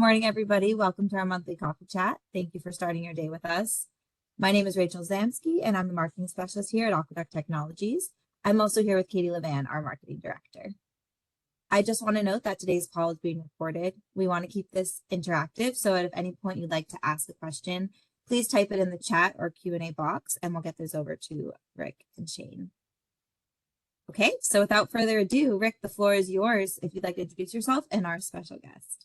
Morning, everybody. Welcome to our monthly coffee chat. Thank you for starting your day with us. My name is Rachel Zamsky, and I'm the marketing specialist here at Aqueduct Technologies. I'm also here with Katie Levan, our marketing director. I just want to note that today's call is being recorded. We want to keep this interactive, so at any point you'd like to ask a question, please type it in the chat or Q&A box, and we'll get those over to Rick and Shane. Okay, so without further ado, Rick, the floor is yours if you'd like to introduce yourself and our special guest.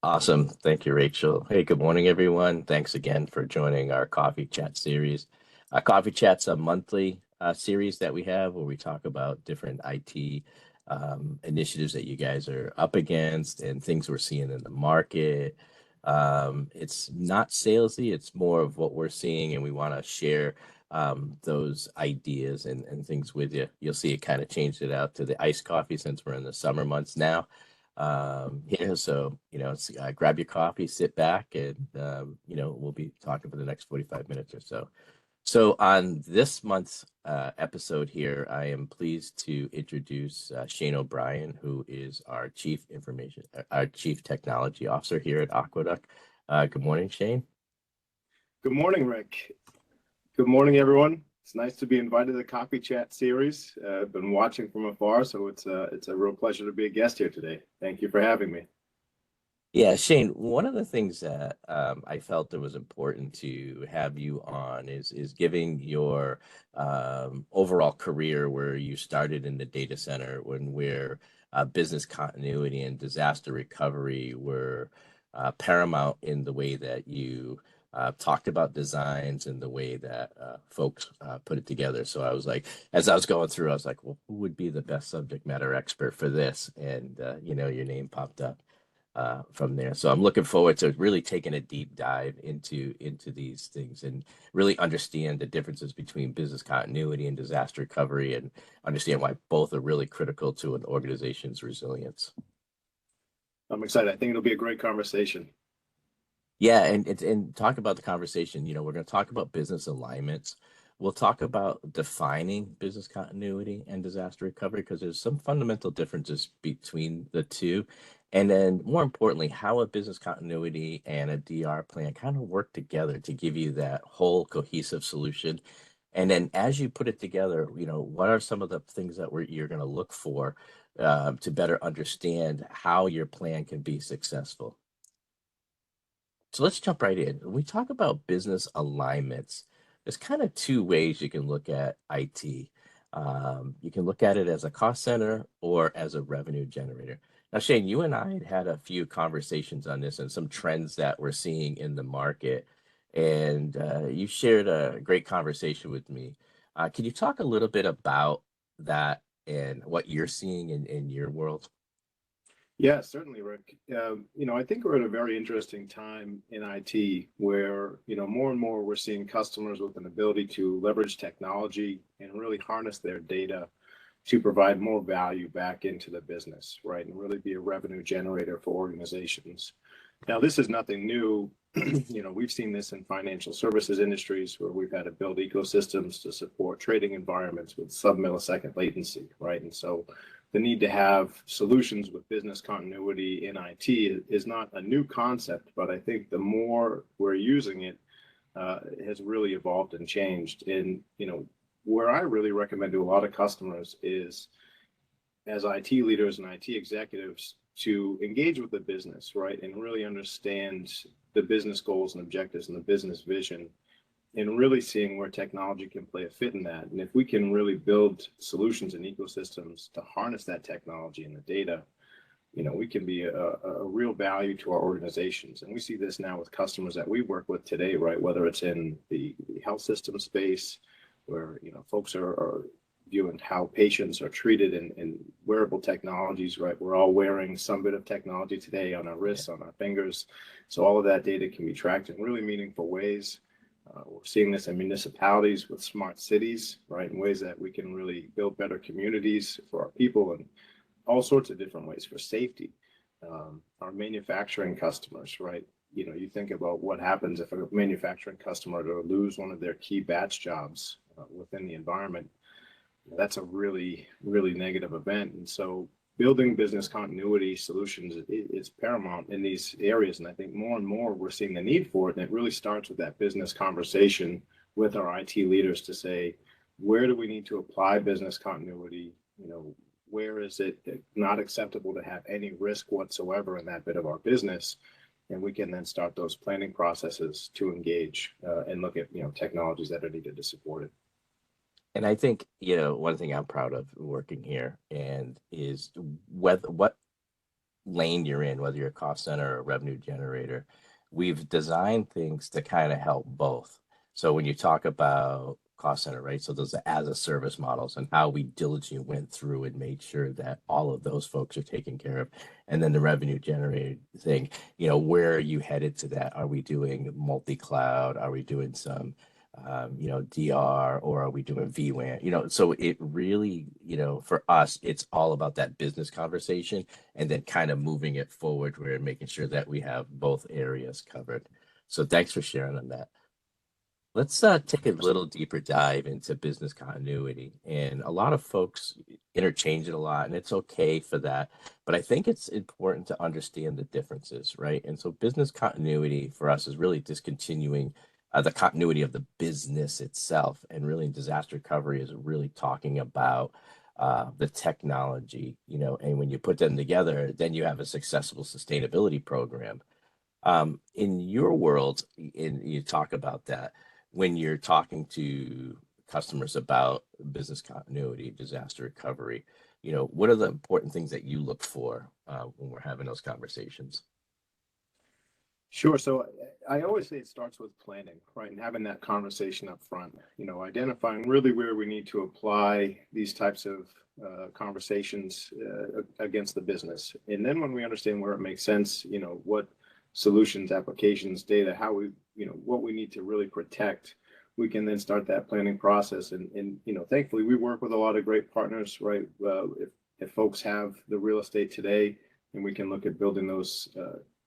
Awesome. Thank you, Rachel. Hey, good morning, everyone. Thanks again for joining our Coffee Chat series. Coffee Chat's a monthly series that we have where we talk about different IT initiatives that you guys are up against and things we're seeing in the market. It's not salesy, it's more of what we're seeing, and we want to share those ideas and things with you. You'll see it kind of changed it out to the iced coffee since we're in the summer months now. So grab your coffee, sit back, and we'll be talking for the next 45 minutes or so. So on this month's episode here, I am pleased to introduce Shane O'Brien, who is our Chief Technology Officer here at Aqueduct. Good morning, Shane. Good morning, Rick. Good morning, everyone. It's nice to be invited to the Coffee Chat series. I've been watching from afar, so it's a real pleasure to be a guest here today. Thank you for having me. Yeah, Shane, one of the things that I felt it was important to have you on is giving your overall career where you started in the data center where business continuity and disaster recovery were paramount in the way that you talked about designs and the way that folks put it together. So I was like, as I was going through, I was like, well, who would be the best subject matter expert for this? And, your name popped up from there. So I'm looking forward to really taking a deep dive into these things and really understand the differences between business continuity and disaster recovery and understand why both are really critical to an organization's resilience. I'm excited. I think it'll be a great conversation. Yeah, and talk about the conversation. We're going to talk about business alignments. We'll talk about defining business continuity and disaster recovery because there's some fundamental differences between the two. And then more importantly, how a business continuity and a DR plan kind of work together to give you that whole cohesive solution. And then as you put it together, what are some of the things that you're going to look for to better understand how your plan can be successful? So let's jump right in. When we talk about business alignments, there's kind of two ways you can look at IT. You can look at it as a cost center or as a revenue generator. Now, Shane, you and I had a few conversations on this and some trends that we're seeing in the market. And you shared a great conversation with me. Can you talk a little bit about that and what you're seeing in your world? Yeah, certainly, Rick. I think we're at a very interesting time in IT where, more and more we're seeing customers with an ability to leverage technology and really harness their data to provide more value back into the business, right? And really be a revenue generator for organizations. Now, this is nothing new. We've seen this in financial services industries where we've had to build ecosystems to support trading environments with sub-millisecond latency, right? And so the need to have solutions with business continuity in IT is not a new concept, but I think the more we're using it, it has really evolved and changed. And, where I really recommend to a lot of customers is as IT leaders and IT executives to engage with the business, right? And really understand the business goals and objectives and the business vision and really seeing where technology can play a fit in that. And if we can really build solutions and ecosystems to harness that technology and the data, we can be a real value to our organizations. And we see this now with customers that we work with today, right? Whether it's in the health system space where, folks are viewing how patients are treated in wearable technologies, right? We're all wearing some bit of technology today on our wrists, on our fingers. So all of that data can be tracked in really meaningful ways. We're seeing this in municipalities with smart cities, right? In ways that we can really build better communities for our people and all sorts of different ways for safety. Our manufacturing customers, right? You think about what happens if a manufacturing customer to lose one of their key batch jobs within the environment. That's a really, really negative event. And so building business continuity solutions is paramount in these areas. And I think more and more we're seeing the need for it. And it really starts with that business conversation with our IT leaders to say, where do we need to apply business continuity? Where is it not acceptable to have any risk whatsoever in that bit of our business? And we can then start those planning processes to engage and look at, technologies that are needed to support it. And I think, one thing I'm proud of working here and is what lane you're in, whether you're a cost center or a revenue generator, we've designed things to kind of help both. So when you talk about cost center, right? So those as a service models and how we diligently went through and made sure that all of those folks are taken care of. And then the revenue generated thing, where are you headed to that? Are we doing multi-cloud? Are we doing some DR, or are we doing VWAN? So it really, for us, it's all about that business conversation and then kind of moving it forward. We're making sure that we have both areas covered. So thanks for sharing on that. Let's take a little deeper dive into business continuity. And a lot of folks interchange it a lot, and it's okay for that. But I think it's important to understand the differences, right? And so business continuity for us is really discontinuing the continuity of the business itself. And really disaster recovery is really talking about the technology, and when you put them together, then you have a successful sustainability program. In your world, you talk about that when you're talking to customers about business continuity, disaster recovery, what are the important things that you look for when we're having those conversations? Sure. So I always say it starts with planning, right? And having that conversation up front, identifying really where we need to apply these types of conversations against the business. And then when we understand where it makes sense, what solutions, applications, data, how we, what we need to really protect, we can then start that planning process. And thankfully, we work with a lot of great partners, right? If folks have the real estate today, and we can look at building those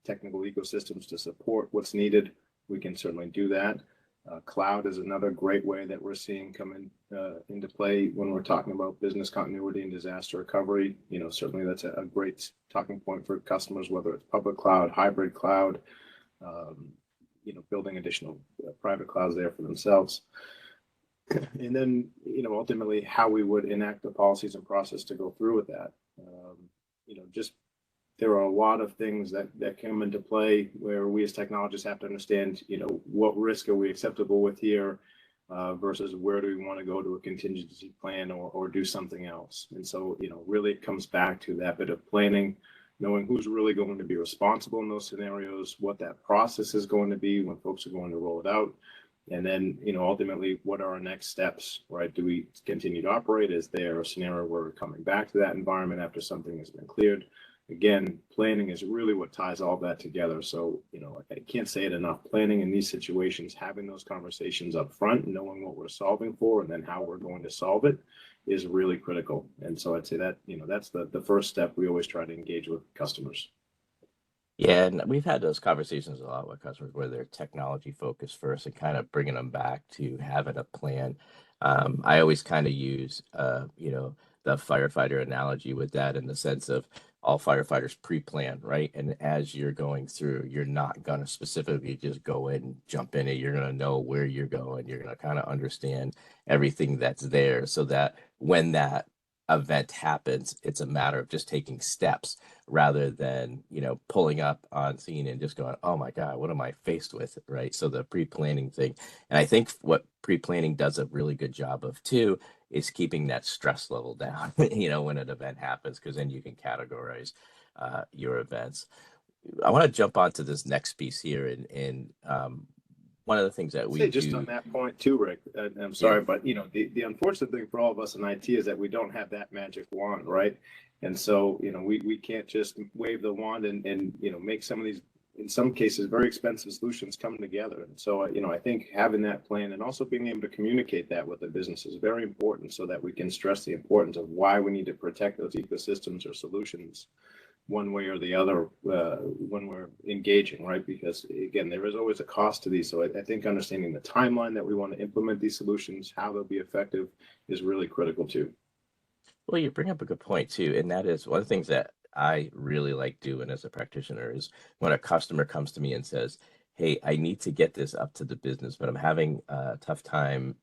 technical ecosystems to support what's needed, we can certainly do that. Cloud is another great way that we're seeing come into play when we're talking about business continuity and disaster recovery. Certainly that's a great talking point for customers, whether it's public cloud, hybrid cloud, building additional private clouds there for themselves. And then, ultimately how we would enact the policies and process to go through with that. There are a lot of things that come into play where we as technologists have to understand, what risk are we acceptable with here versus where do we want to go to a contingency plan or do something else. And so, really it comes back to that bit of planning, knowing who's really going to be responsible in those scenarios, what that process is going to be when folks are going to roll it out. And then, ultimately, what are our next steps, right? Do we continue to operate? Is there a scenario where we're coming back to that environment after something has been cleared? Again, planning is really what ties all that together. So, I can't say it enough. Planning in these situations, having those conversations up front, knowing what we're solving for, and then how we're going to solve it is really critical. And so I'd say that, that's the first step we always try to engage with customers. Yeah, and we've had those conversations a lot with customers where they're technology focused first and kind of bringing them back to having a plan. I always kind of use, the firefighter analogy with that in the sense of all firefighters pre-plan, right? And as you're going through, you're not going to specifically just go in and jump in it. You're going to know where you're going. You're going to kind of understand everything that's there so that when that event happens, it's a matter of just taking steps rather than, pulling up on scene and just going, oh my God, what am I faced with, right? So the pre-planning thing. And I think what pre-planning does a really good job of too is keeping that stress level down, when an event happens, because then you can categorize your events. I want to jump onto this next piece here. And one of the things that we just do on that point too, Rick, I'm sorry, but the unfortunate thing for all of us in IT is that we don't have that magic wand, right? And so, we can't just wave the wand and make some of these, in some cases, very expensive solutions come together. And so, I think having that plan and also being able to communicate that with the business is very important so that we can stress the importance of why we need to protect those ecosystems or solutions one way or the other when we're engaging, right? Because again, there is always a cost to these. So I think understanding the timeline that we want to implement these solutions, how they'll be effective is really critical too. Well, you bring up a good point too, and that is one of the things that I really like doing as a practitioner is when a customer comes to me and says, "Hey, I need to get this up to the business, but I'm having a tough time,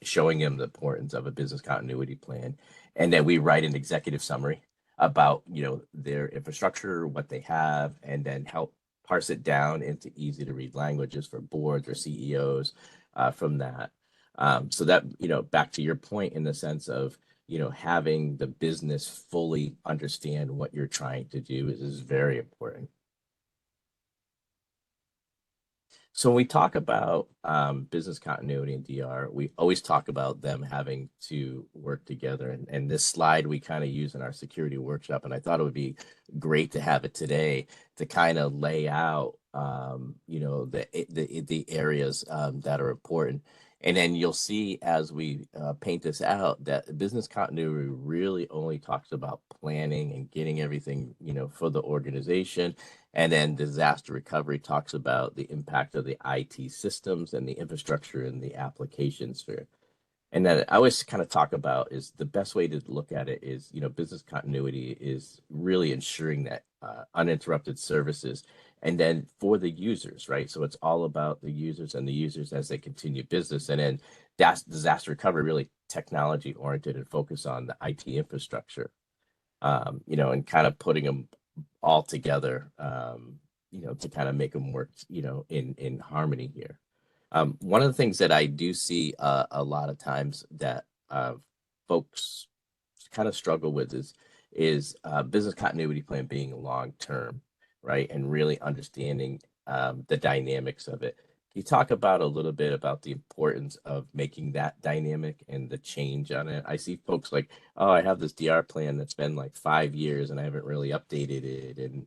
showing them the importance of a business continuity plan." And then we write an executive summary about, their infrastructure, what they have, and then help parse it down into easy to read languages for boards or CEOs from that. So that, back to your point in the sense of having the business fully understand what you're trying to do is very important. So when we talk about business continuity and DR, we always talk about them having to work together. And this slide we kind of use in our security workshop, and I thought it would be great to have it today to kind of lay out, the areas that are important. And then you'll see as we paint this out that business continuity really only talks about planning and getting everything, for the organization. And then disaster recovery talks about the impact of the IT systems and the infrastructure and the application sphere. And then I always kind of talk about is the best way to look at it is, business continuity is really ensuring that uninterrupted services and then for the users, right? So it's all about the users and the users as they continue business. And then that's disaster recovery, really technology oriented and focus on the IT infrastructure, and kind of putting them all together, to kind of make them work, in harmony here. One of the things that I do see a lot of times that folks kind of struggle with is business continuity plan being long term, right, and really understanding the dynamics of it. Can you talk about a little bit about the importance of making that dynamic and the change on it? I see folks like, oh, I have this DR plan that's been like 5 years and I haven't really updated it, and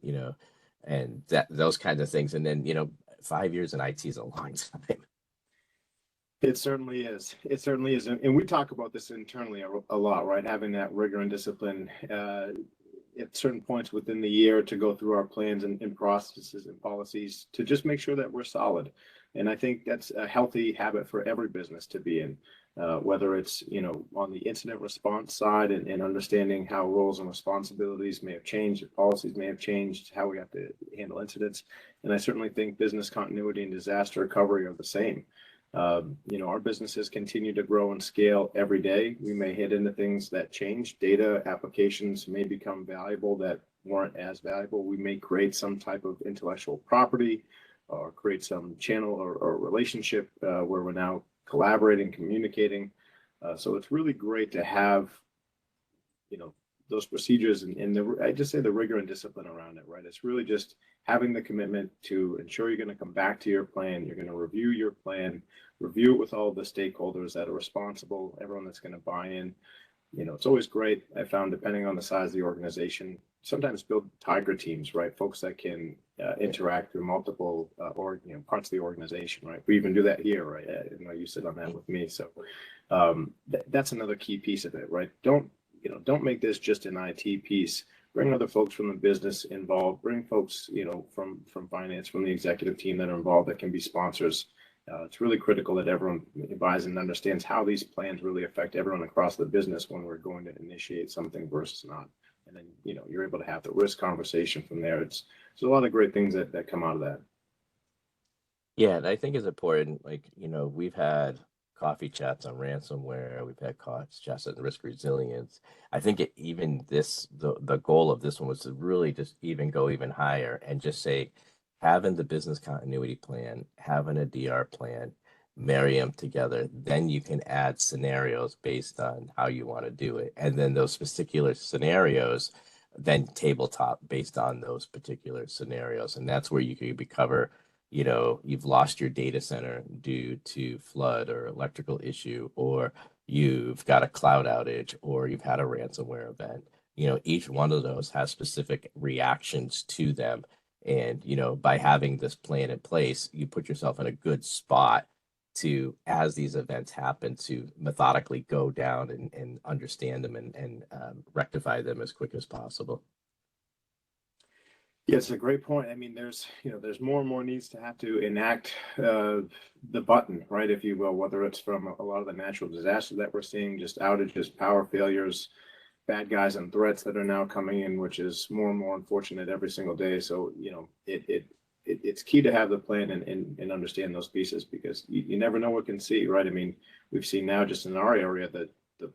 and those kinds of things. And then 5 years in IT is a long time. It certainly is. It certainly is. And we talk about this internally a lot, right? Having that rigor and discipline at certain points within the year to go through our plans and processes and policies to just make sure that we're solid. And I think that's a healthy habit for every business to be in, whether it's, on the incident response side and understanding how roles and responsibilities may have changed, policies may have changed, how we have to handle incidents. And I certainly think business continuity and disaster recovery are the same. Our businesses continue to grow and scale every day. We may hit into things that change. Data applications may become valuable that weren't as valuable. We may create some type of intellectual property or create some channel or relationship where we're now collaborating, communicating. So it's really great to have, those procedures and I just say the rigor and discipline around it, right? It's really just having the commitment to ensure you're going to come back to your plan. You're going to review your plan, review it with all the stakeholders that are responsible, everyone that's going to buy in. It's always great. I found, depending on the size of the organization, sometimes build tiger teams, right? Folks that can interact through multiple parts of the organization, right? We even do that here, right? You sit on that with me. So that's another key piece of it, right? Don't make this just an IT piece. Bring other folks from the business involved. Bring folks, from finance, from the executive team that are involved that can be sponsors. It's really critical that everyone buys and understands how these plans really affect everyone across the business when we're going to initiate something versus not. And then, you're able to have the risk conversation from there. There's a lot of great things that come out of that. Yeah, and I think it's important. Like, we've had coffee chats on ransomware. We've had chats on risk resilience. I think the goal of this one was to really just even go even higher and just say, having the business continuity plan, having a DR plan, marry them together. Then you can add scenarios based on how you want to do it. And then those particular scenarios, then tabletop based on those particular scenarios. And that's where you could cover, you've lost your data center due to flood or electrical issue, or you've got a cloud outage, or you've had a ransomware event. Each one of those has specific reactions to them. And, by having this plan in place, you put yourself in a good spot to, as these events happen, to methodically go down and understand them and rectify them as quick as possible. Yeah, it's a great point. I mean, there's more and more needs to have to enact the button, right, if you will, whether it's from a lot of the natural disasters that we're seeing, just outages, power failures, bad guys and threats that are now coming in, which is more and more unfortunate every single day. So, it's key to have the plan and understand those pieces, because you never know what can see, right? I mean, we've seen now just in our area that the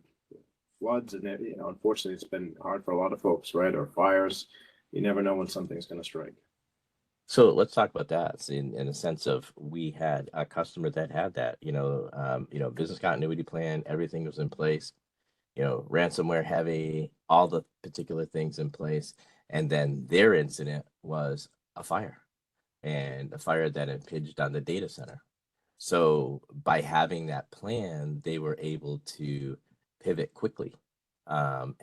floods and, unfortunately it's been hard for a lot of folks, right? Or fires. You never know when something's going to strike. So let's talk about that in a sense of, we had a customer that had that, business continuity plan, everything was in place, ransomware heavy, all the particular things in place. And then their incident was a fire, and a fire that impinged on the data center. So by having that plan, they were able to pivot quickly, and,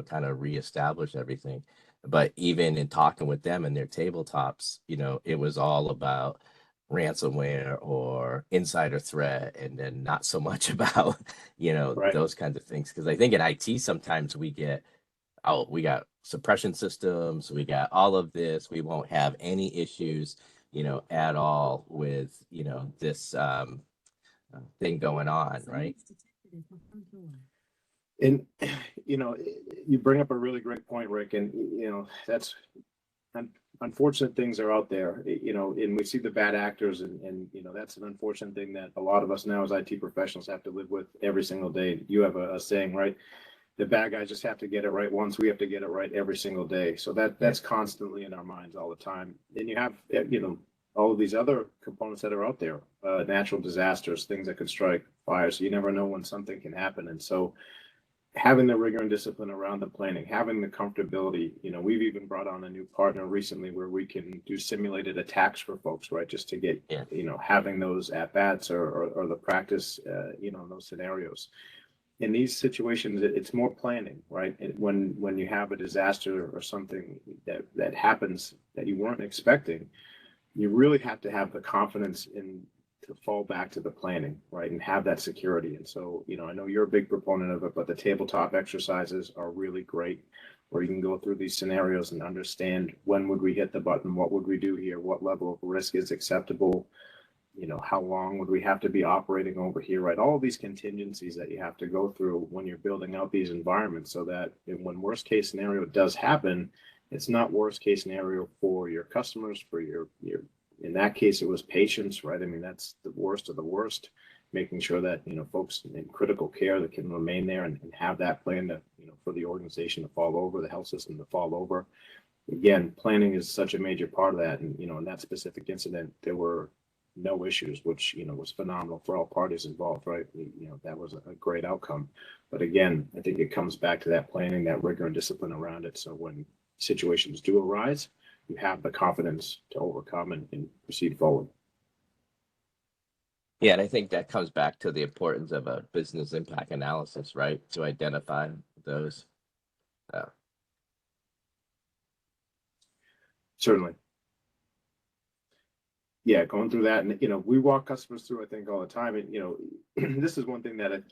kind of reestablish everything. But even in talking with them and their tabletops, it was all about ransomware or insider threat, and then not so much about, Right. those kinds of things. Because I think in IT, sometimes we got suppression systems, we got all of this, we won't have any issues, at all with, this thing going on, right? And, you bring up a really great point, Rick, and, that's unfortunate things are out there, and we see the bad actors, and that's an unfortunate thing that a lot of us now as IT professionals have to live with every single day. You have a saying, right? The bad guys just have to get it right once. We have to get it right every single day. So that's constantly in our minds all the time. And you have, all of these other components that are out there, natural disasters, things that could strike, fires. So you never know when something can happen. And so having the rigor and discipline around the planning, having the comfortability, we've even brought on a new partner recently where we can do simulated attacks for folks, right? Just to get, having those at bats or the practice, in those scenarios. In these situations, it's more planning, right? And when you have a disaster or something that happens that you weren't expecting, you really have to have the confidence to fall back to the planning, right? And have that security. And so, I know you're a big proponent of it, but the tabletop exercises are really great, where you can go through these scenarios and understand, when would we hit the button? What would we do here? What level of risk is acceptable? How long would we have to be operating over here, right? All of these contingencies that you have to go through when you're building out these environments, so that when worst case scenario does happen, it's not worst case scenario for your customers, for your in that case, it was patients, right? I mean, that's the worst of the worst, making sure that, folks in critical care that can remain there and have that plan to, for the organization to fall over, the health system to fall over. Again, planning is such a major part of that. And, in that specific incident, there were no issues, which, was phenomenal for all parties involved, right? That was a great outcome. But again, I think it comes back to that planning, that rigor and discipline around it. So when situations do arise, you have the confidence to overcome and proceed forward. Yeah, and I think that comes back to the importance of a business impact analysis, right? To identify those. Certainly. Yeah, going through that, and we walk customers through, I think, all the time. And this is one thing that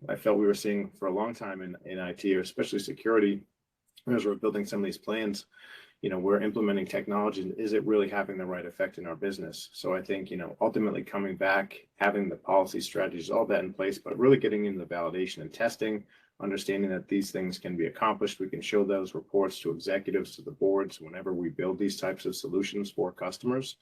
I felt we were seeing for a long time in IT, or especially security, as we're building some of these plans. We're implementing technology, and is it really having the right effect in our business? So I think, ultimately coming back, having the policy strategies, all that in place, but really getting into the validation and testing, understanding that these things can be accomplished. We can show those reports to executives, to the boards, whenever we build these types of solutions for customers.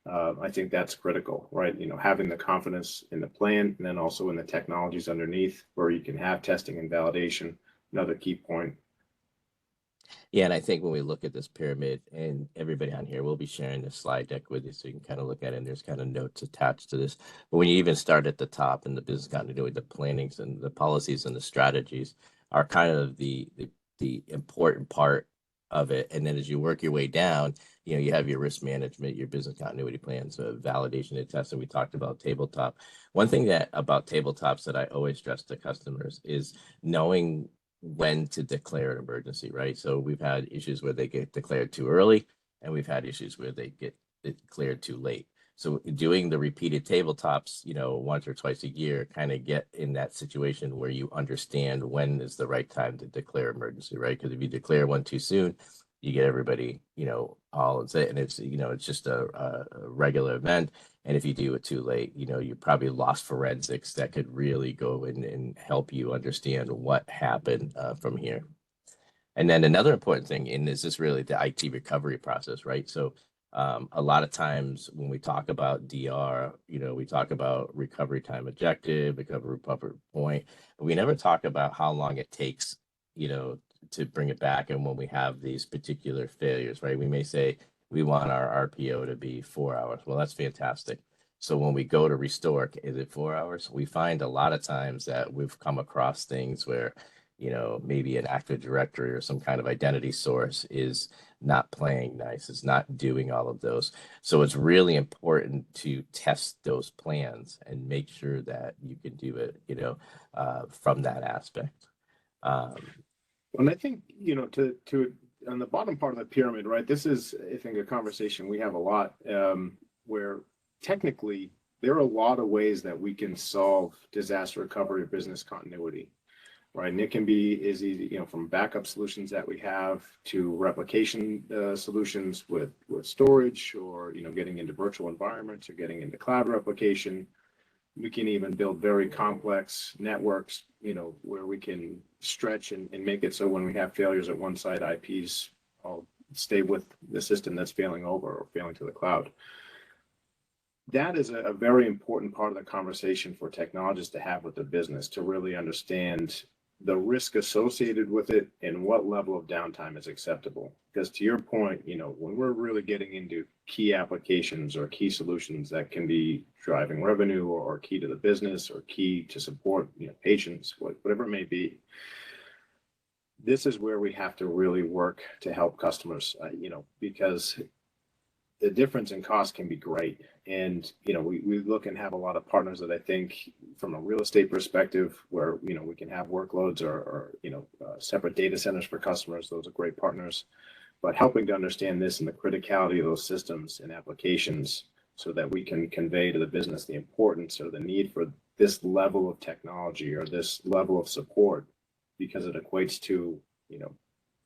I think that's critical, right? Having the confidence in the plan, and then also in the technologies underneath, where you can have testing and validation, another key point. Yeah, and I think when we look at this pyramid, and everybody on here, we'll be sharing this slide deck with you so you can kind of look at it, and there's kind of notes attached to this. But when you even start at the top in the business continuity, the plannings and the policies and the strategies are kind of the important part of it. And then as you work your way down, you have your risk management, your business continuity plans, validation and testing. We talked about tabletop. One thing about tabletops that I always stress to customers is knowing when to declare an emergency, right? So we've had issues where they get declared too early, and we've had issues where they get declared too late. So doing the repeated tabletops, once or twice a year, kind of get in that situation where you understand when is the right time to declare emergency, right? Because if you declare one too soon, you get everybody, all and say, and it's, it's just a regular event. And if you do it too late, you probably lost forensics that could really go in and help you understand what happened from here. And then another important thing in this is really the IT recovery process, right? So a lot of times when we talk about DR, we talk about recovery time objective, recovery point, but we never talk about how long it takes, to bring it back. And when we have these particular failures, right? We may say we want our RPO to be 4 hours. Well, that's fantastic. So when we go to restore, is it 4 hours? We find a lot of times that we've come across things where, maybe an Active Directory or some kind of identity source is not playing nice, it's not doing all of those. So it's really important to test those plans and make sure that you can do it, from that aspect. And I think, to on the bottom part of the pyramid, right? This is, I think, a conversation we have a lot, where technically there are a lot of ways that we can solve disaster recovery or business continuity, right? And it can be as easy, from backup solutions that we have to replication solutions with storage, or getting into virtual environments or getting into cloud replication. We can even build very complex networks, where we can stretch and make it so when we have failures at one site, IPs all stay with the system that's failing over or failing to the cloud. That is a very important part of the conversation for technologists to have with the business, to really understand the risk associated with it and what level of downtime is acceptable. Because to your point, when we're really getting into key applications or key solutions that can be driving revenue or key to the business or key to support, patients, whatever it may be, this is where we have to really work to help customers, because the difference in cost can be great. And, we look and have a lot of partners that I think from a real estate perspective where, we can have workloads or separate data centers for customers. Those are great partners, but helping to understand this and the criticality of those systems and applications so that we can convey to the business the importance or the need for this level of technology or this level of support, because it equates to,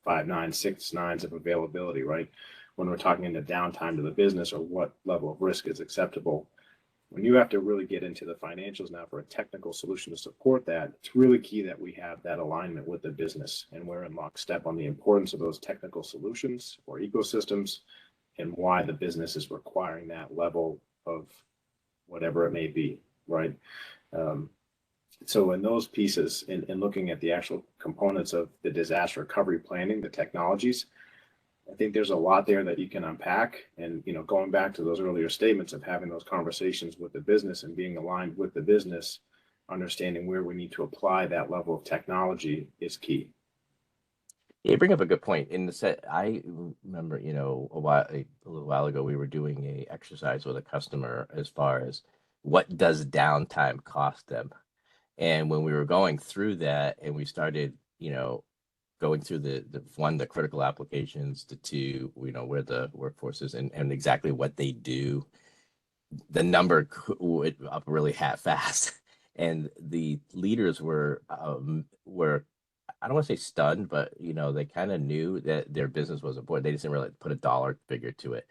5 nines, 6 nines of availability, right? When we're talking into downtime to the business or what level of risk is acceptable. When you have to really get into the financials now for a technical solution to support that, it's really key that we have that alignment with the business and we're in lockstep on the importance of those technical solutions or ecosystems and why the business is requiring that level of whatever it may be, right? So in those pieces, in looking at the actual components of the disaster recovery planning, the technologies, I think there's a lot there that you can unpack. And, going back to those earlier statements of having those conversations with the business and being aligned with the business, understanding where we need to apply that level of technology is key. Yeah, you bring up a good point. In the set, I remember, a little while ago, we were doing a exercise with a customer as far as what does downtime cost them. And when we were going through that and we started, going through the critical applications, the two, where the workforce is and exactly what they do, the number went up really fast. And the leaders were I don't want to say stunned, but they kind of knew that their business was important. They just didn't really put a dollar figure to it.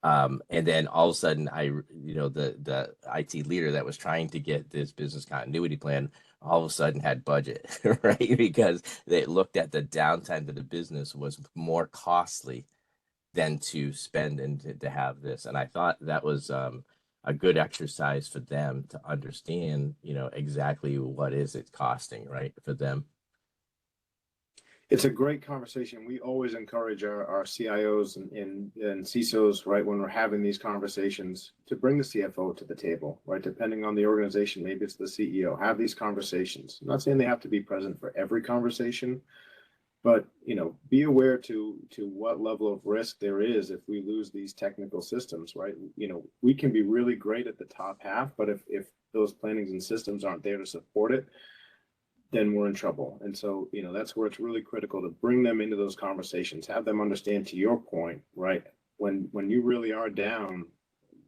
And then all of a sudden, the IT leader that was trying to get this business continuity plan all of a sudden had budget, right? Because they looked at the downtime to the business was more costly than to spend and to have this. And I thought that was a good exercise for them to understand, exactly what is it costing, right, for them. It's a great conversation. We always encourage our CIOs and CISOs, right, when we're having these conversations, to bring the CFO to the table, right? Depending on the organization, maybe it's the CEO. Have these conversations. I'm not saying they have to be present for every conversation, but be aware to what level of risk there is if we lose these technical systems, right? We can be really great at the top half, but if those plannings and systems aren't there to support it, then we're in trouble. And so, that's where it's really critical to bring them into those conversations, have them understand, to your point, right? When you really are down,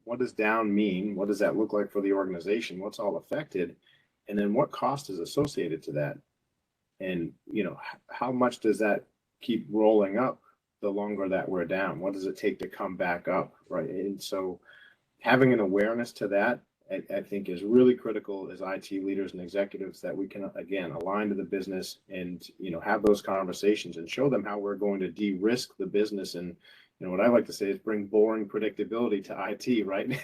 what does down mean? What does that look like for the organization? What's all affected? And then what cost is associated to that? And, how much does that keep rolling up the longer that we're down? What does it take to come back up, right? And so having an awareness to that, I think is really critical as IT leaders and executives, that we can, again, align to the business and, have those conversations and show them how we're going to de-risk the business. And, what I like to say is bring boring predictability to IT, right?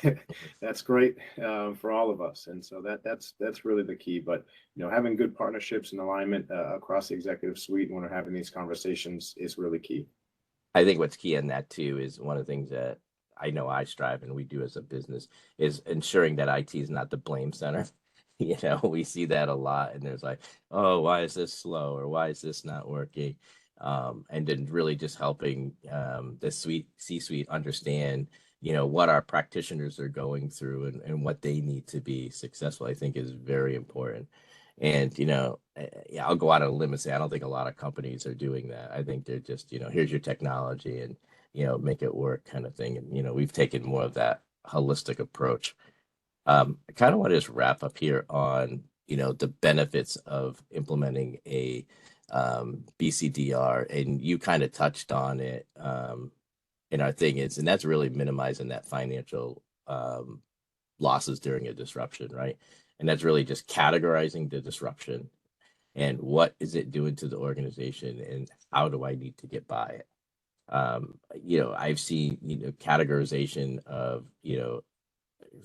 That's great for all of us. And so that's really the key. But, having good partnerships and alignment across the executive suite when we're having these conversations is really key. I think what's key in that too is one of the things that I know I strive and we do as a business is ensuring that IT is not the blame center. We see that a lot, and there's like, oh, why is this slow, or why is this not working? And then really just helping the C-suite understand, what our practitioners are going through and what they need to be successful, I think is very important. And, yeah, I'll go out on a limb and say, I don't think a lot of companies are doing that. I think they're just, here's your technology and, make it work kind of thing. And, we've taken more of that holistic approach. I kind of want to just wrap up here on, the benefits of implementing a BCDR, and you kind of touched on it in our thing is, and that's really minimizing that financial losses during a disruption, right? And that's really just categorizing the disruption and what is it doing to the organization and how do I need to get by it. I've seen, categorization of,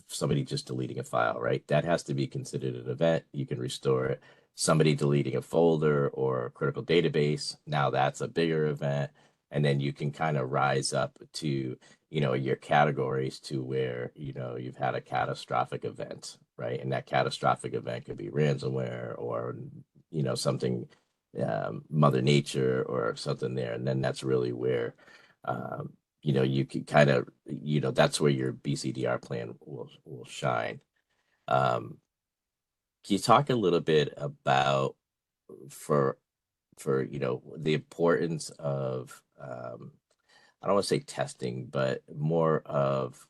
somebody just deleting a file, right? That has to be considered an event. You can restore it. Somebody deleting a folder or a critical database, now that's a bigger event. And then you can kind of rise up to, your categories to where, you've had a catastrophic event, right? And that catastrophic event could be ransomware or, something, Mother Nature or something there. And then that's really where, you can kind of, that's where your BCDR plan will shine. Can you talk a little bit about for the importance of I don't want to say testing, but more of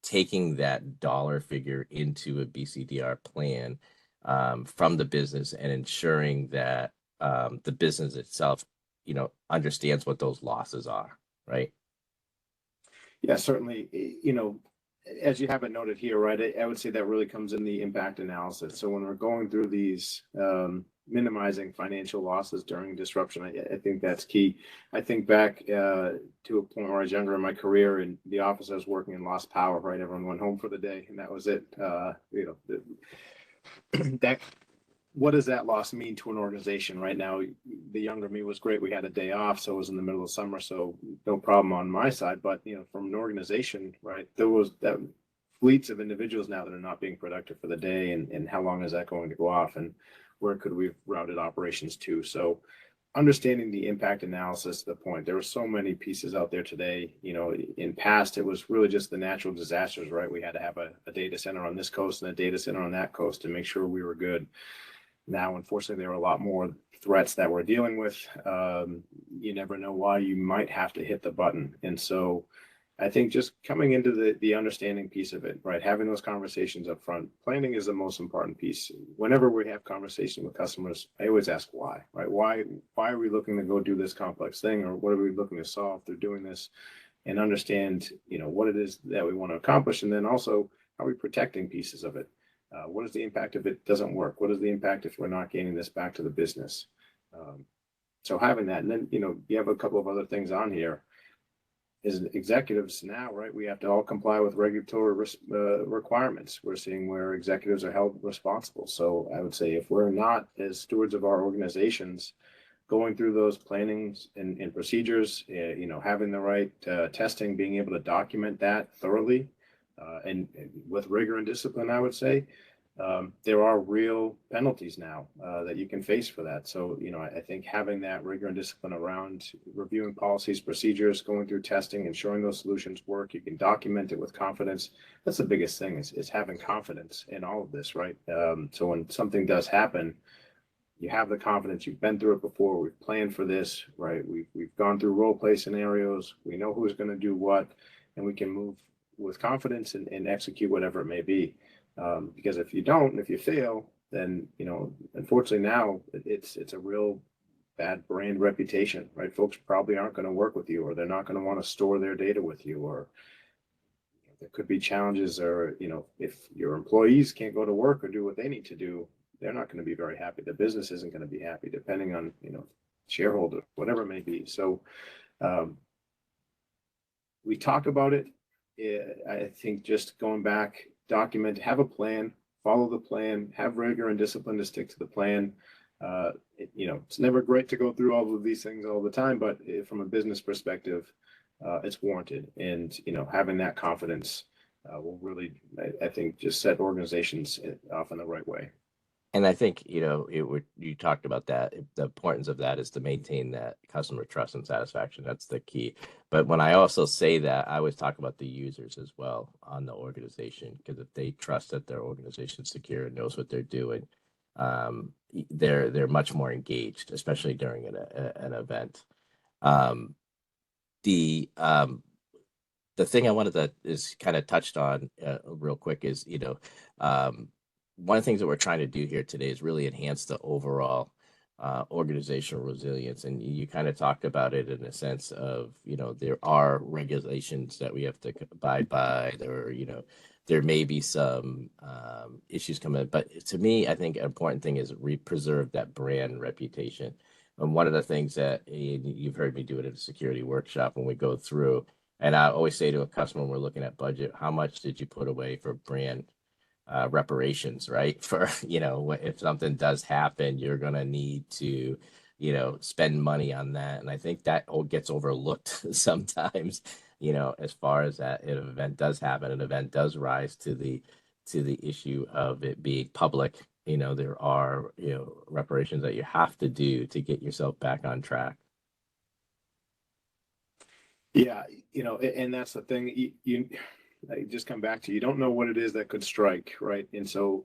taking that dollar figure into a BCDR plan from the business and ensuring that the business itself understands what those losses are, right? Yeah, certainly. As you have it noted here, right, I would say that really comes in the impact analysis. So when we're going through these minimizing financial losses during disruption, I think that's key. I think back to a point where I was younger in my career, in the office I was working in, lost power, right? Everyone went home for the day and that was it. That what does that loss mean to an organization right now? The younger me was great. We had a day off, so it was in the middle of summer, so no problem on my side. But from an organization, right, there was that fleets of individuals now that are not being productive for the day, and how long is that going to go off, and where could we have routed operations to? So understanding the impact analysis to the point. There were so many pieces out there today. In past, it was really just the natural disasters, right? We had to have a data center on this coast and a data center on that coast to make sure we were good. Now, unfortunately, there are a lot more threats that we're dealing with. You never know why you might have to hit the button. And so I think just coming into the understanding piece of it, right? Having those conversations up front, planning is the most important piece. Whenever we have conversation with customers, I always ask why, right? Why are we looking to go do this complex thing, or what are we looking to solve through doing this, and understand, what it is that we want to accomplish. And then also, are we protecting pieces of it? What is the impact if it doesn't work? What is the impact if we're not gaining this back to the business? So having that, and then, you have a couple of other things on here. As executives now, right, we have to all comply with regulatory requirements. We're seeing where executives are held responsible. So I would say if we're not, as stewards of our organizations, going through those plannings and procedures, having the right testing, being able to document that thoroughly, and with rigor and discipline, I would say, there are real penalties now that you can face for that. So, I think having that rigor and discipline around reviewing policies, procedures, going through testing, ensuring those solutions work, you can document it with confidence. That's the biggest thing is having confidence in all of this, right? So when something does happen, you have the confidence, you've been through it before, we've planned for this, right? We've gone through role play scenarios, we know who's going to do what, and we can move with confidence and execute whatever it may be. Because if you don't, if you fail, then, unfortunately now it's a real bad brand reputation, right? Folks probably aren't going to work with you, or they're not going to want to store their data with you, or there could be challenges, or, if your employees can't go to work or do what they need to do, they're not going to be very happy. The business isn't going to be happy, depending on, shareholder, whatever it may be. So we talk about it. I think just going back, document, have a plan, follow the plan, have rigor and discipline to stick to the plan. It's never great to go through all of these things all the time, but from a business perspective, it's warranted. And, having that confidence will really, I think, just set organizations off in the right way. And I think, you talked about that. The importance of that is to maintain that customer trust and satisfaction. That's the key. But when I also say that, I always talk about the users as well on the organization, because if they trust that their organization is secure and knows what they're doing, they're much more engaged, especially during an event. The thing I wanted to is kind of touched on real quick is, one of the things that we're trying to do here today is really enhance the overall organizational resilience. And you kind of talked about it in a sense of, there are regulations that we have to abide by. There may be some issues coming, but to me, I think an important thing is preserve that brand reputation. And one of the things that you've heard me do it at a security workshop when we go through, and I always say to a customer when we're looking at budget, how much did you put away for brand reparations, right? For, if something does happen, you're going to need to, spend money on that. And I think that gets overlooked sometimes, as far as that an event does happen, an event does rise to the issue of it being public. There are, reparations that you have to do to get yourself back on track. Yeah, and that's the thing. I just come back to, you don't know what it is that could strike, right? And so,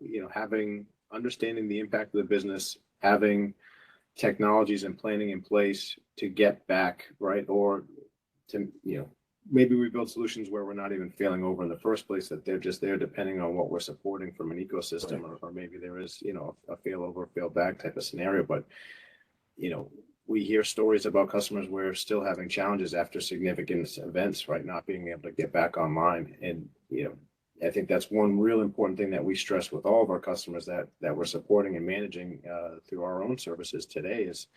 understanding the impact of the business, having technologies and planning in place to get back, right? Or to, maybe we build solutions where we're not even failing over in the first place, that they're just there depending on what we're supporting from an ecosystem, or maybe there is, a fail over, fail back type of scenario. But, we hear stories about customers where still having challenges after significant events, right? Not being able to get back online. And, I think that's one real important thing that we stress with all of our customers that we're supporting and managing through our own services today is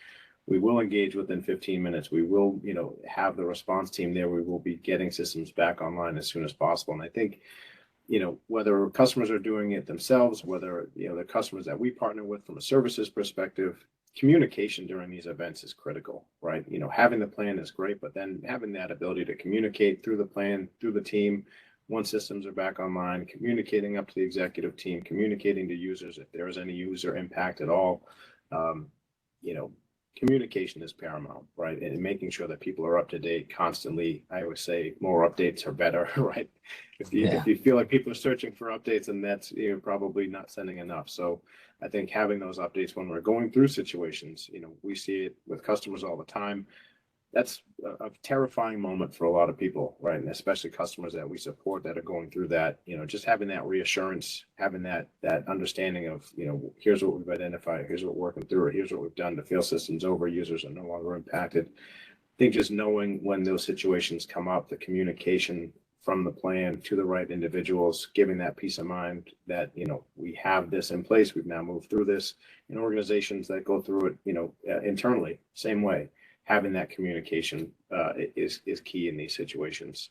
we will engage within 15 minutes. We will, have the response team there. We will be getting systems back online as soon as possible. And I think, whether customers are doing it themselves, whether, the customers that we partner with from a services perspective, communication during these events is critical, right? Having the plan is great, but then having that ability to communicate through the plan, through the team, once systems are back online, communicating up to the executive team, communicating to users if there is any user impact at all. Communication is paramount, right? And making sure that people are up to date constantly. I always say more updates are better, right? If you feel like people are searching for updates, and that's, probably not sending enough. So I think having those updates when we're going through situations, we see it with customers all the time. That's a terrifying moment for a lot of people, right? And especially customers that we support that are going through that, just having that reassurance, having that understanding of, here's what we've identified, here's what we're working through, or here's what we've done to fail systems over, users are no longer impacted. I think just knowing when those situations come up, the communication from the plan to the right individuals, giving that peace of mind that, we have this in place, we've now moved through this. In organizations that go through it, internally, same way. Having that communication is key in these situations,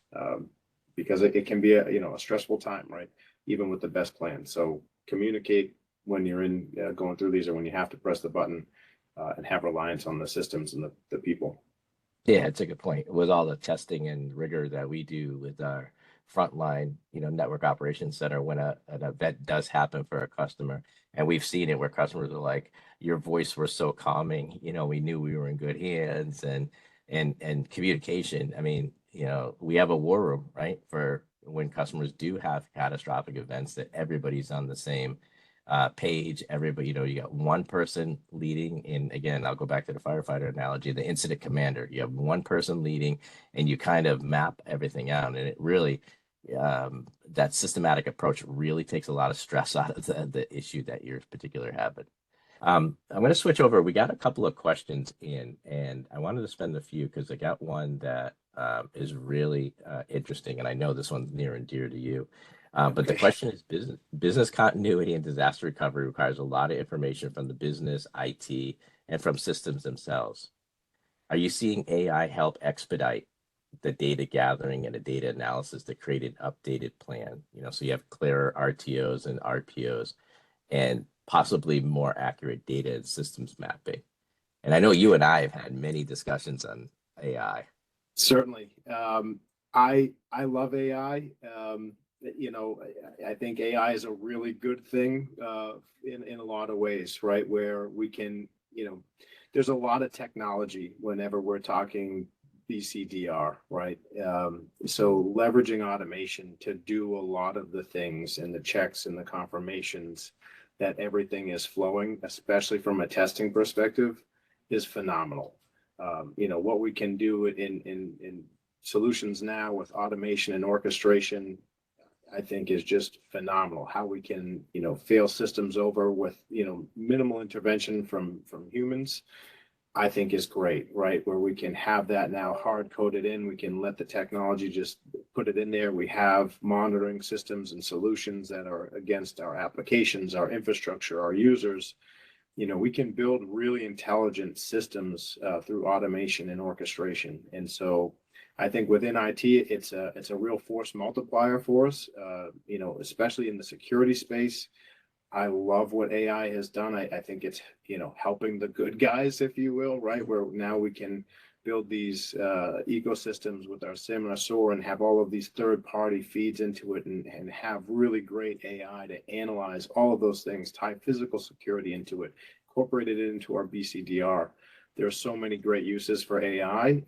because it can be a stressful time, right? Even with the best plan. So communicate when you're going through these, or when you have to press the button, and have reliance on the systems and the people. Yeah, it's a good point. With all the testing and rigor that we do with our frontline, network operations center, when an event does happen for a customer, and we've seen it where customers are like, your voice was so calming, we knew we were in good hands, and communication. I mean, we have a war room, right? For when customers do have catastrophic events, that everybody's on the same page. Everybody, you got one person leading. And again, I'll go back to the firefighter analogy, the incident commander. You have one person leading, and you kind of map everything out. And it really, that systematic approach really takes a lot of stress out of the issue that you're particularly having. I'm going to switch over. We got a couple of questions in, and I wanted to spend a few because I got one that is really interesting, and I know this one's near and dear to you. But the question is, business continuity and disaster recovery requires a lot of information from the business, IT, and from systems themselves. Are you seeing AI help expedite the data gathering and the data analysis to create an updated plan? So you have clearer RTOs and RPOs and possibly more accurate data and systems mapping. And I know you and I have had many discussions on AI. Certainly. I love AI. I think AI is a really good thing in a lot of ways, right? Where we can, there's a lot of technology whenever we're talking BCDR, right? So leveraging automation to do a lot of the things and the checks and the confirmations that everything is flowing, especially from a testing perspective, is phenomenal. What we can do in solutions now with automation and orchestration, I think is just phenomenal. How we can, fail systems over with, minimal intervention from humans, I think is great, right? Where we can have that now hard coded in, we can let the technology just put it in there. We have monitoring systems and solutions that are against our applications, our infrastructure, our users. We can build really intelligent systems through automation and orchestration. And so I think within IT, it's a real force multiplier for us, especially in the security space. I love what AI has done. I think it's, helping the good guys, if you will, right? Where now we can build these ecosystems with our SIM and our SOAR and have all of these third-party feeds into it and have really great AI to analyze all of those things, tie physical security into it, incorporate it into our BCDR. There's so many great uses for AI.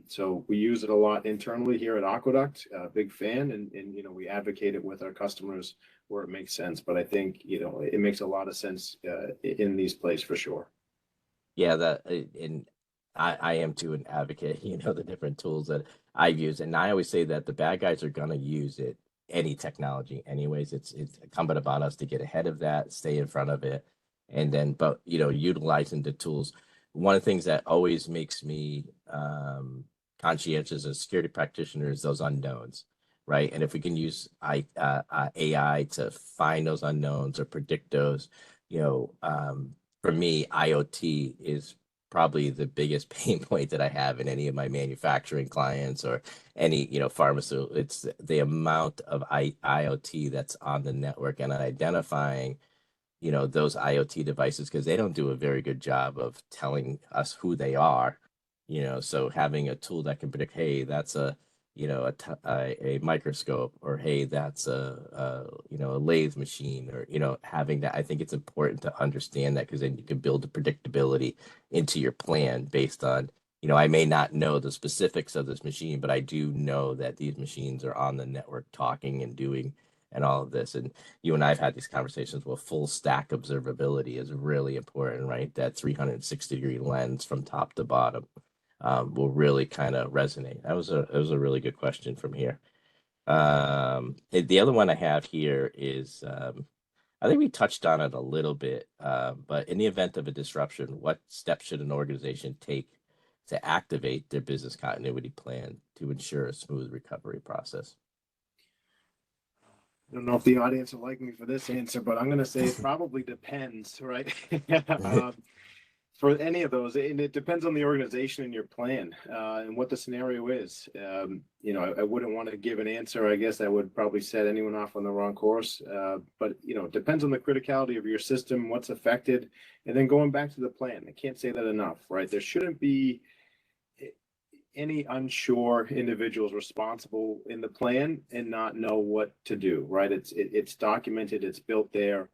So we use it a lot internally here at Aqueduct, big fan, and we advocate it with our customers where it makes sense. But I think, it makes a lot of sense in these places for sure. Yeah, and I am too an advocate, the different tools that I've used. And I always say that the bad guys are going to use it, any technology anyways. It's incumbent upon us to get ahead of that, stay in front of it. And then, but, utilizing the tools. One of the things that always makes me conscientious as a security practitioner is those unknowns, right? And if we can use AI to find those unknowns or predict those, for me, IoT is probably the biggest pain point that I have in any of my manufacturing clients or any, pharmaceutical. It's the amount of IoT that's on the network and identifying those IoT devices, because they don't do a very good job of telling us who they are, so having a tool that can predict, hey, that's a microscope, or hey, that's a lathe machine, or having that. I think it's important to understand that, because then you can build the predictability into your plan based on, I may not know the specifics of this machine, but I do know that these machines are on the network talking and doing and all of this. And you and I have had these conversations. Well, full stack observability is really important, right? That 360-degree lens from top to bottom will really kind of resonate. That was a really good question from here. The other one I have here is, I think we touched on it a little bit, but in the event of a disruption, what steps should an organization take to activate their business continuity plan to ensure a smooth recovery process? I don't know if the audience will like me for this answer, but I'm going to say it probably depends, right? For any of those, and it depends on the organization and your plan and what the scenario is. I wouldn't want to give an answer. I guess that would probably set anyone off on the wrong course. But it depends on the criticality of your system, what's affected, and then going back to the plan. I can't say that enough, right? There shouldn't be any unsure individuals responsible in the plan and not know what to do, right? It's documented, it's built there.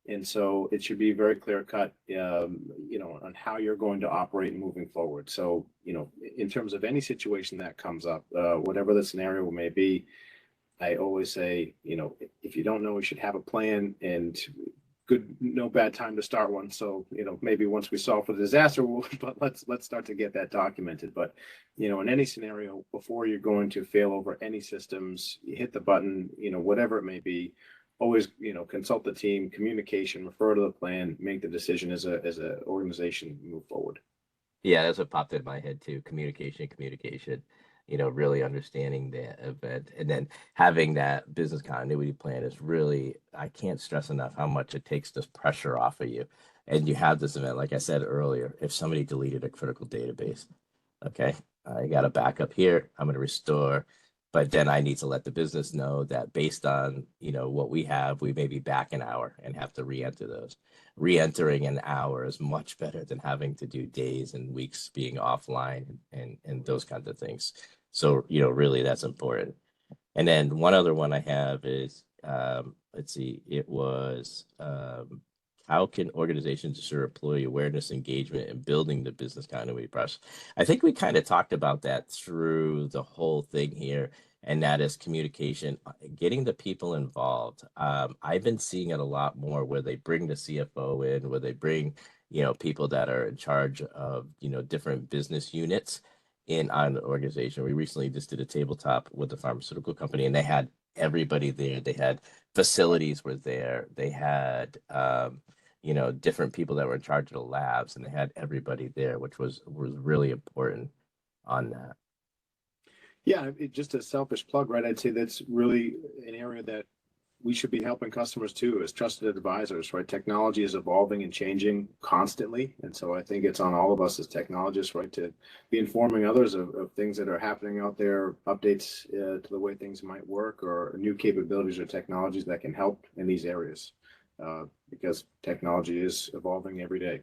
And so it should be very clear cut, on how you're going to operate moving forward. So, in terms of any situation that comes up, whatever the scenario may be, I always say, if you don't know, you should have a plan, and no bad time to start one. So, maybe once we solve for the disaster, but let's start to get that documented. But, in any scenario, before you're going to fail over any systems, you hit the button, whatever it may be, always, consult the team, communication, refer to the plan, make the decision as a organization, move forward. Yeah, that's what popped in my head too. Communication. really understanding the event, and then having that business continuity plan is really, I can't stress enough how much it takes this pressure off of you. And you have this event, like I said earlier, if somebody deleted a critical database, okay, I got a backup here, I'm going to restore, but then I need to let the business know that based on, what we have, we may be back an hour and have to re-enter those. Re-entering an hour is much better than having to do days and weeks being offline and those kinds of things. So, really that's important. And then one other one I have is, let's see, it was, how can organizations ensure employee awareness, engagement, and building the business continuity process? I think we kind of talked about that through the whole thing here, and that is communication, getting the people involved. I've been seeing it a lot more where they bring the CFO in, where they bring, people that are in charge of, different business units in on the organization. We recently just did a tabletop with a pharmaceutical company, and they had everybody there. They had facilities were there. They had, different people that were in charge of the labs, and they had everybody there, which was really important on that. Yeah, just a selfish plug, right? I'd say that's really an area that we should be helping customers too, as trusted advisors, right? Technology is evolving and changing constantly. And so I think it's on all of us as technologists, right, to be informing others of things that are happening out there, updates to the way things might work, or new capabilities or technologies that can help in these areas, because technology is evolving every day.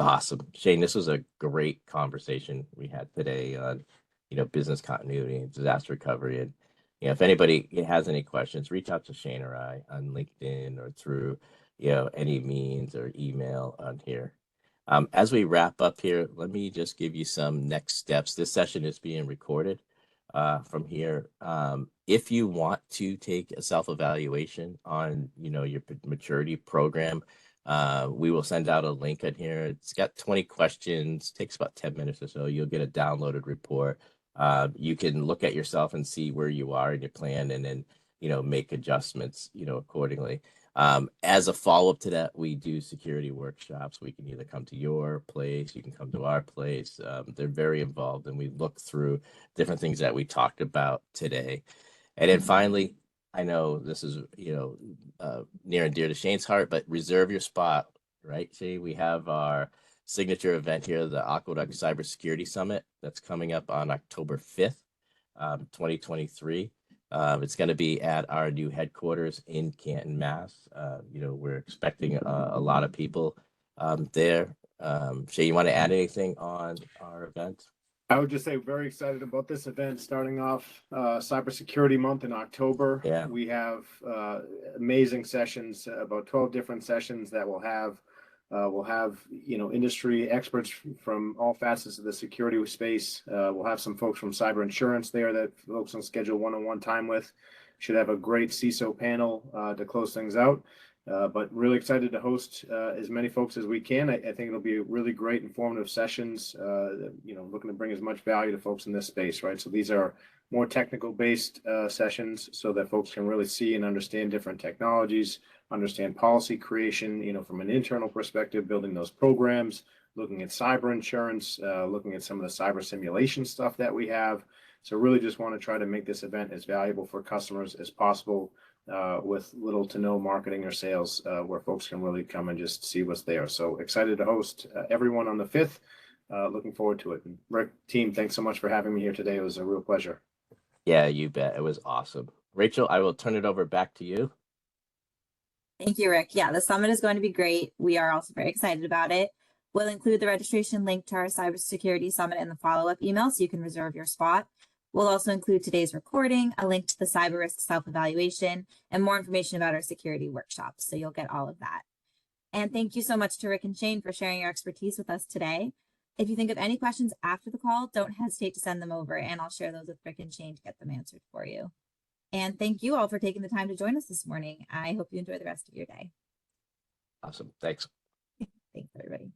Awesome. Shane, this was a great conversation we had today on, business continuity and disaster recovery. And, if anybody has any questions, reach out to Shane or I on LinkedIn or through, any means or email on here. As we wrap up here, let me just give you some next steps. This session is being recorded from here. If you want to take a self-evaluation on, your maturity program, we will send out a link in here. It's got 20 questions, takes about 10 minutes or so. You'll get a downloaded report. You can look at yourself and see where you are in your plan, and then, make adjustments, accordingly. As a follow-up to that, we do security workshops. We can either come to your place, you can come to our place. They're very involved, and we look through different things that we talked about today. And then finally, I know this is, near and dear to Shane's heart, but reserve your spot, right? Shane, we have our signature event here, the Aqueduct Cybersecurity Summit, that's coming up on October 5th, 2023. It's going to be at our new headquarters in Canton, Mass. We're expecting a lot of people there. Shay, you want to add anything on our event? I would just say very excited about this event starting off Cybersecurity Month in October. Yeah. We have amazing sessions, about 12 different sessions that we'll have. We'll have, industry experts from all facets of the security space. We'll have some folks from cyber insurance there that folks can schedule one-on-one time with. Should have a great CISO panel to close things out. But really excited to host as many folks as we can. I think it'll be really great, informative sessions, looking to bring as much value to folks in this space, right? So these are more technical based sessions so that folks can really see and understand different technologies, understand policy creation, from an internal perspective, building those programs, looking at cyber insurance, looking at some of the cyber simulation stuff that we have. So really just want to try to make this event as valuable for customers as possible, with little to no marketing or sales, where folks can really come and just see what's there. So excited to host everyone on the 5th. Looking forward to it. And Rick, team, thanks so much for having me here today. It was a real pleasure. Yeah, you bet. It was awesome. Rachel, I will turn it over back to you. Thank you, Rick. Yeah, the summit is going to be great. We are also very excited about it. We'll include the registration link to our cybersecurity summit in the follow-up email so you can reserve your spot. We'll also include today's recording, a link to the cyber risk self-evaluation, and more information about our security workshops. So you'll get all of that. And thank you so much to Rick and Shane for sharing your expertise with us today. If you think of any questions after the call, don't hesitate to send them over, and I'll share those with Rick and Shane to get them answered for you. And thank you all for taking the time to join us this morning. I hope you enjoy the rest of your day. Awesome. Thanks. Thanks, everybody.